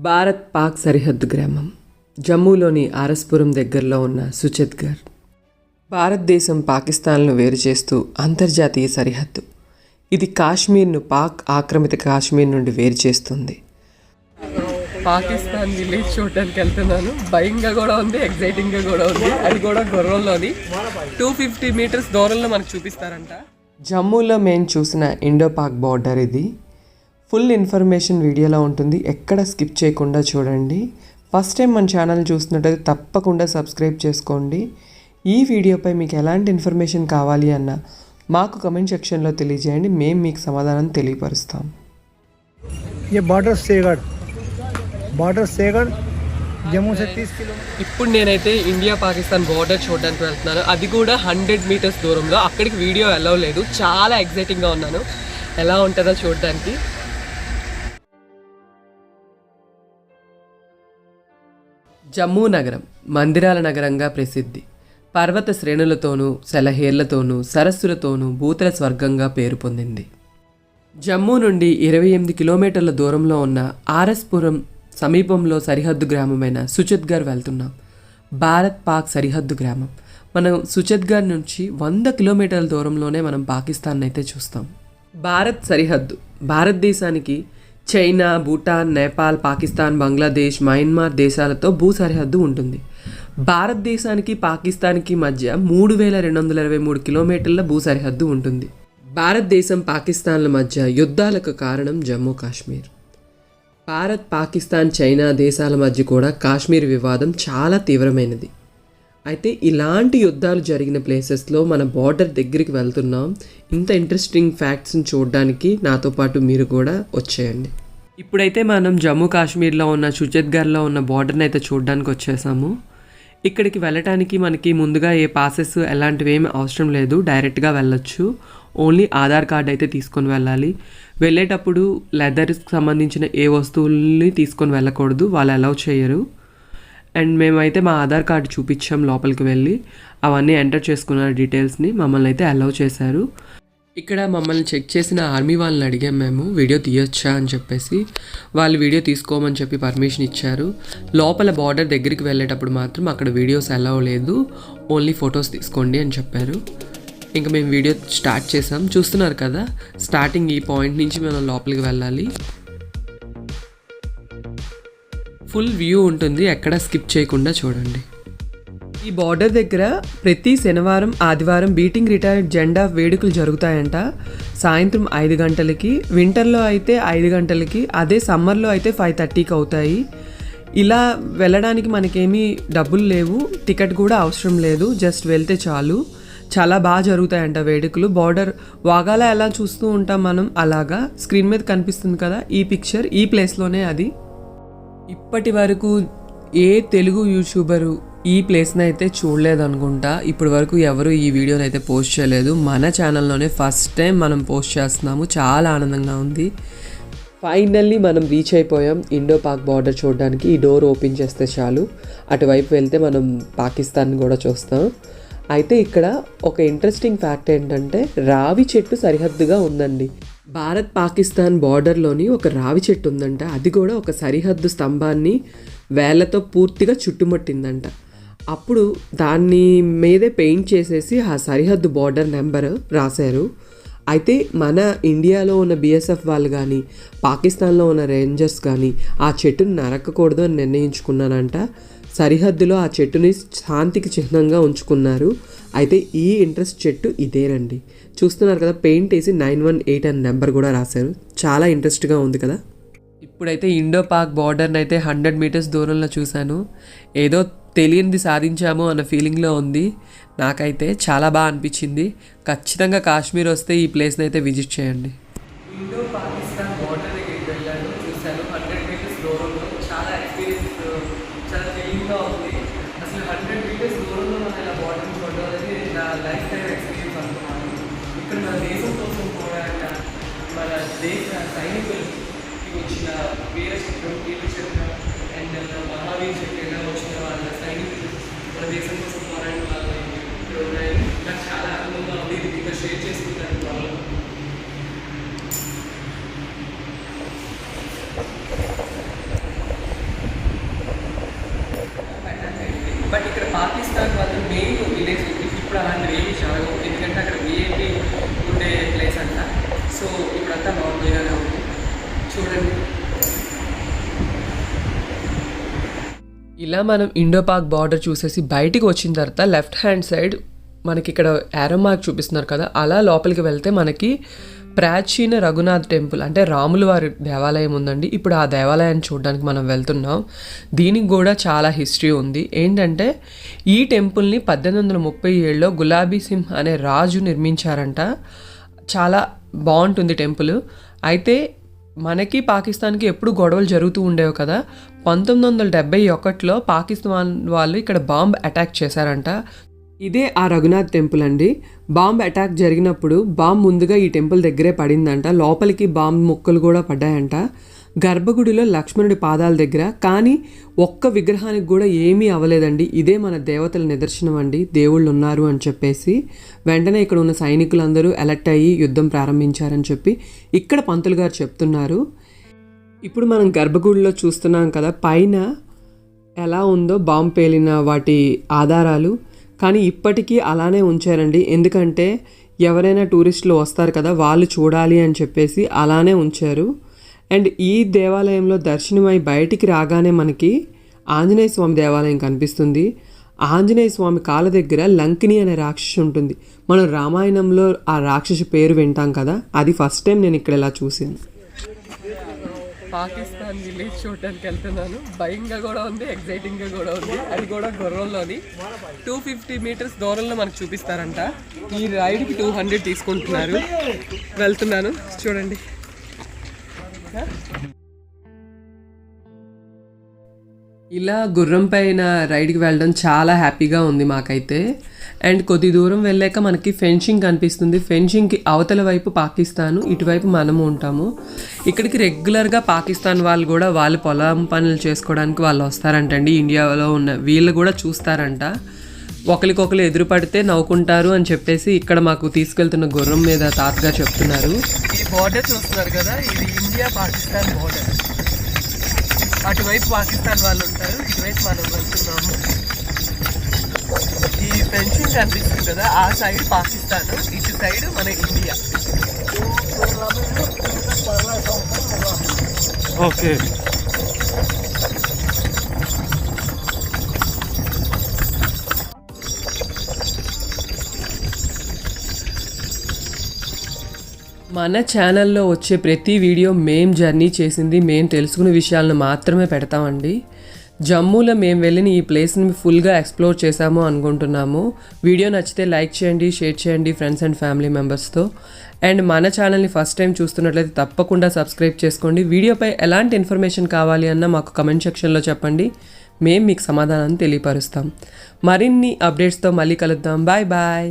భారత్ పాక్ సరిహద్దు గ్రామం జమ్మూలోని ఆరస్పురం దగ్గరలో ఉన్న సుచత్గర్. భారతదేశం పాకిస్తాన్ను వేరు చేస్తూ అంతర్జాతీయ సరిహద్దు. ఇది కాశ్మీర్ను పాక్ ఆక్రమిత కాశ్మీర్ నుండి వేరు చేస్తుంది. పాకిస్తాన్ విలేజ్ చూడడానికి వెళ్తున్నాను. భయంగా కూడా ఉంది, ఎగ్జైటింగ్గా కూడా ఉంది. అది కూడా గుర్రంలోని 250 మీటర్స్ దూరంలో మనకు చూపిస్తారంట. జమ్మూలో మేము చూసిన ఇండో పాక్ బార్డర్ ఇది. ఫుల్ ఇన్ఫర్మేషన్ వీడియోలో ఉంటుంది, ఎక్కడ స్కిప్ చేయకుండా చూడండి. ఫస్ట్ టైం మన ఛానల్ చూస్తున్నట్టయితే తప్పకుండా సబ్స్క్రైబ్ చేసుకోండి. ఈ వీడియోపై మీకు ఎలాంటి ఇన్ఫర్మేషన్ కావాలి అన్న మాకు కమెంట్ సెక్షన్లో తెలియజేయండి, మేము మీకు సమాధానం తెలియపరుస్తాం. బార్డర్ సేగఢ్ జమ్మూ से 30 కిలోమీటర్. ఇప్పుడు నేనైతే ఇండియా పాకిస్తాన్ బార్డర్ చూడడానికి వెళ్తున్నాను. అది కూడా 100 మీటర్స్ దూరంలో. అక్కడికి వీడియో అలౌ లేదు. చాలా ఎగ్జైటింగ్గా ఉన్నాను, ఎలా ఉంటుందో చూడడానికి. జమ్మూ నగరం మందిరాల నగరంగా ప్రసిద్ధి. పర్వత శ్రేణులతోనూ సెలహేర్లతోనూ సరస్సులతోనూ భూతల స్వర్గంగా పేరు పొందింది. జమ్మూ నుండి 28 కిలోమీటర్ల దూరంలో ఉన్న ఆరస్పురం సమీపంలో సరిహద్దు గ్రామమైన సుచత్గర్ వెళ్తున్నాం. భారత్ పాక్ సరిహద్దు గ్రామం. మనం సుచత్గర్ నుంచి 100 కిలోమీటర్ల దూరంలోనే మనం పాకిస్తాన్ అయితే చూస్తాం. భారత్ సరిహద్దు భారతదేశానికి చైనా, భూటాన్, నేపాల్, పాకిస్తాన్, బంగ్లాదేశ్, మయన్మార్ దేశాలతో భూ సరిహద్దు ఉంటుంది. భారతదేశానికి పాకిస్తాన్కి మధ్య 3223 కిలోమీటర్ల భూ సరిహద్దు ఉంటుంది. భారతదేశం పాకిస్తాన్ల మధ్య యుద్ధాలకు కారణం జమ్మూ కాశ్మీర్. భారత్, పాకిస్తాన్, చైనా దేశాల మధ్య కూడా కాశ్మీర్ వివాదం చాలా తీవ్రమైనది. అయితే ఇలాంటి యుద్ధాలు జరిగిన ప్లేసెస్లో మన బార్డర్ దగ్గరికి వెళ్తున్నాం. ఇంత ఇంట్రెస్టింగ్ ఫ్యాక్ట్స్ని చూడడానికి నాతో పాటు మీరు కూడా వచ్చేయండి. ఇప్పుడైతే మనం జమ్మూ కాశ్మీర్లో ఉన్న సుచత్గర్లో ఉన్న బార్డర్ని అయితే చూడడానికి వచ్చేసాము. ఇక్కడికి వెళ్ళటానికి మనకి ముందుగా ఏ పాసెస్ ఎలాంటివి ఏమి అవసరం లేదు, డైరెక్ట్గా వెళ్ళొచ్చు. ఓన్లీ ఆధార్ కార్డ్ అయితే తీసుకొని వెళ్ళాలి. వెళ్ళేటప్పుడు లెదర్కి సంబంధించిన ఏ వస్తువుల్ని తీసుకొని వెళ్ళకూడదు, వాళ్ళు అలౌ చేయరు. అండ్ మేమైతే మా ఆధార్ కార్డు చూపించాం లోపలికి వెళ్ళి. అవన్నీ ఎంటర్ చేసుకున్న డీటెయిల్స్ని మమ్మల్ని అయితే అలౌ చేశారు. ఇక్కడ మమ్మల్ని చెక్ చేసిన ఆర్మీ వాళ్ళని అడిగాం మేము, వీడియో తీయొచ్చా అని చెప్పేసి. వాళ్ళు వీడియో తీసుకోమని చెప్పి పర్మిషన్ ఇచ్చారు. లోపల బార్డర్ దగ్గరికి వెళ్ళేటప్పుడు మాత్రం అక్కడ వీడియోస్ అలౌ లేదు, ఓన్లీ ఫొటోస్ తీసుకోండి అని చెప్పారు. ఇంకా మేము వీడియో స్టార్ట్ చేసాం. చూస్తున్నారు కదా, స్టార్టింగ్ ఈ పాయింట్ నుంచి మనం లోపలికి వెళ్ళాలి. ఫుల్ వ్యూ ఉంటుంది, ఎక్కడ స్కిప్ చేయకుండా చూడండి. ఈ బార్డర్ దగ్గర ప్రతి శనివారం, ఆదివారం బీటింగ్ రిటైర్డ్ జెండా వేడుకలు జరుగుతాయంట. సాయంత్రం 5 గంటలకి, వింటర్లో అయితే 5 గంటలకి, అదే సమ్మర్లో అయితే 5:30కి అవుతాయి. ఇలా వెళ్ళడానికి మనకేమీ డబ్బులు లేవు, టికెట్ కూడా అవసరం లేదు, జస్ట్ వెళ్తే చాలు. చాలా బాగా జరుగుతాయంట వేడుకలు. బార్డర్ వాగాలా ఎలా చూస్తూ ఉంటాం మనం, అలాగా స్క్రీన్ మీద కనిపిస్తుంది కదా ఈ పిక్చర్, ఈ ప్లేస్లోనే అది. ఇప్పటి వరకు ఏ తెలుగు యూట్యూబరు ఈ ప్లేస్ని అయితే చూడలేదు అనుకుంటా. ఇప్పటి వరకు ఎవరు ఈ వీడియోని అయితే పోస్ట్ చేయలేదు. మన ఛానల్లోనే ఫస్ట్ టైం మనం పోస్ట్ చేస్తున్నాము. చాలా ఆనందంగా ఉంది. ఫైనల్లీ మనం రీచ్ అయిపోయాం ఇండో పాక్ బార్డర్ చూడడానికి. ఈ డోర్ ఓపెన్ చేస్తే చాలు, అటువైపు వెళ్తే మనం పాకిస్తాన్ కూడా చూస్తాం. అయితే ఇక్కడ ఒక ఇంట్రెస్టింగ్ ఫ్యాక్ట్ ఏంటంటే, రావి చెట్టు సరిహద్దుగా ఉందండి. భారత్ పాకిస్తాన్ బార్డర్లోని ఒక రావి చెట్టు ఉందంట. అది కూడా ఒక సరిహద్దు స్తంభాన్ని వేళ్లతో పూర్తిగా చుట్టుముట్టిందంట. అప్పుడు దాన్ని మీదే పెయింట్ చేసేసి ఆ సరిహద్దు బార్డర్ నెంబర్ రాశారు. అయితే మన ఇండియాలో ఉన్న BSF వాళ్ళు కానీ, పాకిస్తాన్లో ఉన్న రేంజర్స్ కానీ ఆ చెట్టును నరకకూడదు అని నిర్ణయించుకున్నానంట. సరిహద్దులో ఆ చెట్టుని శాంతికి చిహ్నంగా ఉంచుకున్నారు. అయితే ఈ ఇంట్రెస్ట్ చెట్టు ఇదేనండి. చూస్తున్నారు కదా, పెయింట్ వేసి 918 అని నెంబర్ కూడా రాశారు. చాలా ఇంట్రెస్ట్గా ఉంది కదా. ఇప్పుడైతే ఇండో పాక్ బార్డర్ని అయితే 100 మీటర్స్ దూరంలో చూశాను. ఏదో తెలియనిది సాధించాము అన్న ఫీలింగ్లో ఉంది. నాకైతే చాలా బాగా అనిపించింది. ఖచ్చితంగా కాశ్మీర్ వస్తే ఈ ప్లేస్ని అయితే విజిట్ చేయండి. ఇండో పాకిస్తాన్ బార్డర్ దగ్గరికి వెళ్ళాను, చూశాను. 100 మీటర్స్ దూరంలో చాలా ఎక్స్పీరియన్స్, చాలా థ్రిల్లింగ్గా ఉంది. అసలు 100 మీటర్స్ దూరంలో మనం ఇలా బార్డర్ చూడడం అనేది నా లైఫ్ టైం ఎక్స్పీరియన్స్ అనుకున్నాను. ఇక్కడ మన దేశం కోసం పోరాడిన మన దేశ సైనికులకి వచ్చిన వీర చక్రం, కీర్తి చక్రం అండ్ మహావీర్ చక్రం వచ్చిన వాళ్ళ సైనికులు, మన దేశం కోసం పోరాడిన వాళ్ళు ఇక్కడ ఉన్నాయి. నాకు చాలా ఆనందంగా ఉంది. ఇది ఇంకా షేర్ చేసుకుంటాను వాళ్ళు. ఇలా మనం ఇండో పాక్ బార్డర్ చూసేసి బయటికి వచ్చిన తర్వాత లెఫ్ట్ హ్యాండ్ సైడ్ మనకి ఇక్కడ యారో మార్క్ చూపిస్తున్నారు కదా, అలా లోపలికి వెళ్తే మనకి ప్రాచీన రఘునాథ్ టెంపుల్ అంటే రాముల వారి దేవాలయం ఉందండి. ఇప్పుడు ఆ దేవాలయాన్ని చూడడానికి మనం వెళ్తున్నాం. దీనికి కూడా చాలా హిస్టరీ ఉంది. ఏంటంటే ఈ టెంపుల్ని 1837లో గులాబీ సింహ్ అనే రాజు నిర్మించారంట. చాలా బాగుంటుంది టెంపుల్. అయితే మనకి పాకిస్తాన్కి ఎప్పుడు గొడవలు జరుగుతూ ఉండేవి కదా. 1971లో పాకిస్తాన్ వాళ్ళు ఇక్కడ బాంబ్ అటాక్ చేశారంట. ఇదే ఆ రఘునాథ్ టెంపుల్ అండి. బాంబ్ అటాక్ జరిగినప్పుడు బాంబ్ ముందుగా ఈ టెంపుల్ దగ్గరే పడిందంట. లోపలికి బాంబ్ ముక్కలు కూడా పడ్డాయంట గర్భగుడిలో లక్ష్మణుడి పాదాల దగ్గర. కానీ ఒక్క విగ్రహానికి కూడా ఏమీ అవ్వలేదండి. ఇదే మన దేవతల నిదర్శనం అండి, దేవుళ్ళు ఉన్నారు అని చెప్పేసి. వెంటనే ఇక్కడ ఉన్న సైనికులందరూ అలర్ట్ అయ్యి యుద్ధం ప్రారంభించారని చెప్పి ఇక్కడ పంతులు గారు చెప్తున్నారు. ఇప్పుడు మనం గర్భగుడిలో చూస్తున్నాం కదా, పైన ఎలా ఉందో బాంబు పేలిన వాటి ఆధారాలు. కానీ ఇప్పటికీ అలానే ఉంచారండి. ఎందుకంటే ఎవరైనా టూరిస్టులు వస్తారు కదా, వాళ్ళు చూడాలి అని చెప్పేసి అలానే ఉంచారు. అండ్ ఈ దేవాలయంలో దర్శనమై బయటికి రాగానే మనకి ఆంజనేయ స్వామి దేవాలయం కనిపిస్తుంది. ఆంజనేయ స్వామి కాళ్ళ దగ్గర లంకిని అనే రాక్షసి ఉంటుంది. మనం రామాయణంలో ఆ రాక్షసి పేరు వింటాం కదా, అది ఫస్ట్ టైం నేను ఇక్కడ ఇలా చూసాను. పాకిస్తాన్ విలేజ్ చూడడానికి వెళ్తున్నాను. భయంగా కూడా ఉంది, ఎగ్జైటింగ్గా కూడా ఉంది. అది కూడా గుర్రంలోని 250 మీటర్స్ దూరంలో మనకు చూపిస్తారంట. ఈ రైడ్కి 200 తీసుకుంటున్నారు. వెళ్తున్నాను, చూడండి. ఇలా గుర్రం పైన రైడ్కి వెళ్ళడం చాలా హ్యాపీగా ఉంది మాకైతే. అండ్ కొద్ది దూరం వెళ్ళాక మనకి ఫెన్సింగ్ కనిపిస్తుంది. ఫెన్సింగ్కి అవతల వైపు పాకిస్తాను, ఇటువైపు మనము ఉంటాము. ఇక్కడికి రెగ్యులర్గా పాకిస్తాన్ వాళ్ళు కూడా వాళ్ళ పొలం పనులు చేసుకోవడానికి వాళ్ళు వస్తారంటండి. ఇండియాలో ఉన్న వీళ్ళు కూడా చూస్తారంట. ఒకరికొకరు ఎదురు పడితే నవ్వుకుంటారు అని చెప్పేసి ఇక్కడ మాకు తీసుకెళ్తున్న గుర్రం మీద తాతగా చెప్తున్నారు. ఈ బోర్డర్ చూస్తున్నారు కదా, ఇది ఇండియా పాకిస్తాన్ బోర్డర్. అటువైపు పాకిస్తాన్ వాళ్ళు ఉంటారు, ఇటువైపు మనం వెళ్తున్నాము. ఈ ఫెన్సింగ్ కనిపిస్తుంది కదా, ఆ సైడ్ పాకిస్తాన్, ఇటు సైడ్ మన ఇండియా. ఓకే. మన ఛానల్లో వచ్చే ప్రతి వీడియో మేం జర్నీ చేసింది, మేము తెలుసుకునే విషయాలను మాత్రమే పెడతామండి. జమ్మూలో మేము వెళ్ళిన ఈ ప్లేస్ని ఫుల్గా ఎక్స్ప్లోర్ చేసాము అనుకుంటున్నాము. వీడియో నచ్చితే లైక్ చేయండి, షేర్ చేయండి ఫ్రెండ్స్ అండ్ ఫ్యామిలీ మెంబర్స్తో. అండ్ మన ఛానల్ని ఫస్ట్ టైం చూస్తున్నట్లయితే తప్పకుండా సబ్స్క్రైబ్ చేసుకోండి. వీడియోపై ఎలాంటి ఇన్ఫర్మేషన్ కావాలి అన్న మాకు కమెంట్ సెక్షన్లో చెప్పండి, మేము మీకు సమాధానాన్ని తెలియపరుస్తాం. మరిన్ని అప్డేట్స్తో మళ్ళీ కలుద్దాం. Bye bye.